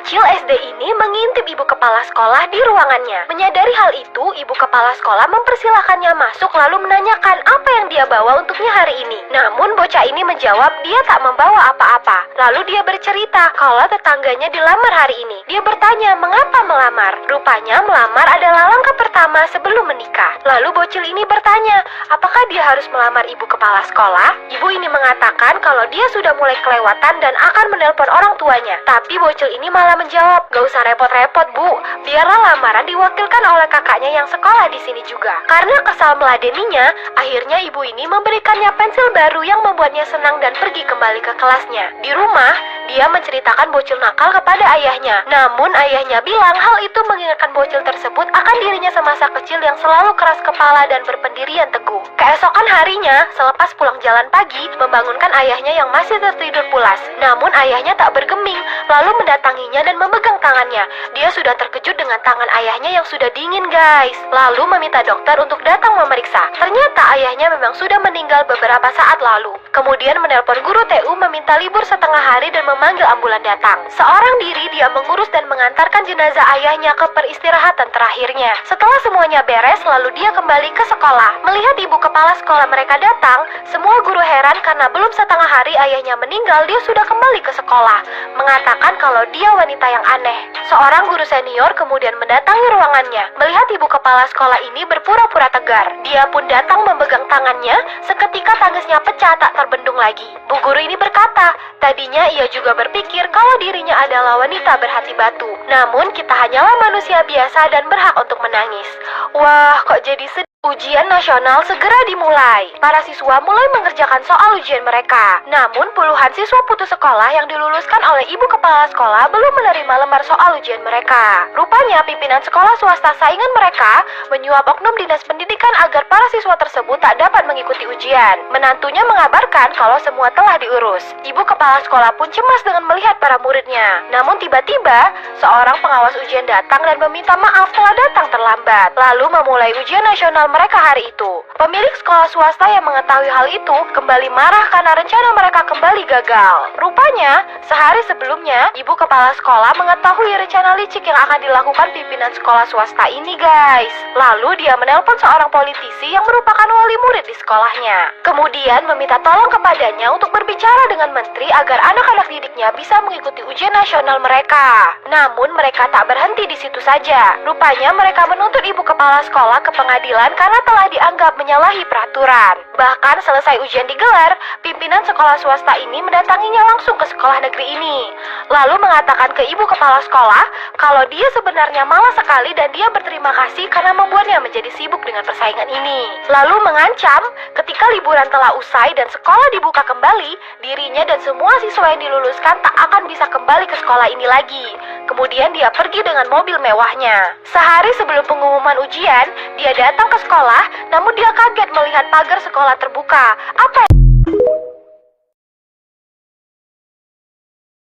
bocil SD ini mengintip ibu kepala sekolah di ruangannya. Menyadari hal itu, ibu kepala sekolah mempersilahkannya masuk lalu menanyakan apa yang dia bawa untuknya hari ini. Namun bocah ini menjawab dia tak membawa apa-apa. Lalu dia bercerita kalau tetangganya dilamar hari ini. Dia bertanya mengapa melamar. Rupanya melamar adalah langkah pertama sebelum menikah. Lalu bocil ini bertanya, apakah dia harus melamar ibu kepala sekolah? Ibu ini mengatakan kalau dia sudah mulai kelewatan dan akan menelpon orang tuanya. Tapi bocil ini malah menjawab, gak usah repot-repot bu, biarlah lamaran diwakilkan oleh kakaknya yang sekolah di sini juga. Karena kesal meladeninya, akhirnya ibu ini memberikannya pensil baru yang membuatnya senang dan pergi kembali ke kelasnya. Di rumah, dia menceritakan bocil nakal kepada ayahnya. Namun ayahnya bilang hal itu mengingatkan bocil tersebut akan dirinya semasa kecil yang selalu keras kepala dan berpendirian teguh. Keesokan harinya, selepas pulang jalan pagi, membangunkan ayahnya yang masih tertidur pulas. Namun ayahnya tak bergeming, lalu mendatanginya dan memegang tangannya. Dia sudah terkejut dengan tangan ayahnya yang sudah dingin guys. Lalu meminta dokter untuk datang memeriksa. Ternyata ayahnya memang sudah meninggal beberapa saat lalu. Kemudian menelpon guru TU meminta libur setengah hari dan memanggil ambulan datang. Seorang diri dia mengurus dan mengantarkan jenazah ayahnya ke peristirahatan terakhirnya. Setelah semuanya beres, lalu dia kembali ke sekolah. Melihat ibu kepala sekolah mereka datang, semua guru heran karena belum setengah hari ayahnya meninggal, dia sudah kembali ke sekolah, mengatakan kalau dia wanita yang aneh. Seorang guru senior kemudian mendatangi ruangannya. Melihat ibu kepala sekolah ini berpura-pura tegar, dia pun datang memegang tangannya. Seketika tangisnya pecah tak terbendung lagi. Bu guru ini berkata, tadinya ia juga berpikir kalau dirinya adalah wanita berhati batu. Namun kita hanyalah manusia biasa dan berhak untuk menangis. Wah, kok jadi sedih. Ujian nasional segera dimulai. Para siswa mulai mengerjakan soal ujian mereka. Namun puluhan siswa putus sekolah yang diluluskan oleh ibu kepala sekolah belum menerima lembar soal ujian mereka. Rupanya pimpinan sekolah swasta saingan mereka menyuap oknum dinas pendidikan agar para siswa tersebut tak dapat mengikuti ujian. Menantunya mengabarkan kalau semua telah diurus. Ibu kepala sekolah pun cemas dengan melihat para muridnya. Namun tiba-tiba seorang pengawas ujian datang dan meminta maaf telah datang terlambat. Lalu memulai ujian nasional mereka hari itu. Pemilik sekolah swasta yang mengetahui hal itu kembali marah karena rencana mereka kembali gagal. Rupanya, sehari sebelumnya, ibu kepala sekolah mengetahui rencana licik yang akan dilakukan pimpinan sekolah swasta ini guys. Lalu dia menelpon seorang politisi yang merupakan wali murid di sekolahnya. Kemudian meminta tolong kepadanya untuk berbicara dengan menteri agar anak-anak didiknya bisa mengikuti ujian nasional mereka. Namun mereka tak berhenti di situ saja. Rupanya mereka menuntut ibu kepala sekolah ke pengadilan karena telah dianggap menyalahi peraturan. Bahkan selesai ujian digelar, pimpinan sekolah swasta ini mendatanginya langsung ke sekolah negeri ini. Lalu mengatakan ke ibu kepala sekolah kalau dia sebenarnya malas sekali dan dia berterima kasih karena membuatnya menjadi sibuk dengan persaingan ini. Lalu mengancam ketika liburan telah usai dan sekolah dibuka kembali, dirinya dan semua siswa yang diluluskan tak akan bisa kembali ke sekolah ini lagi. Kemudian dia pergi dengan mobil mewahnya. Sehari sebelum pengumuman ujian, dia datang ke sekolah, namun dia kaget melihat pagar sekolah terbuka. Apa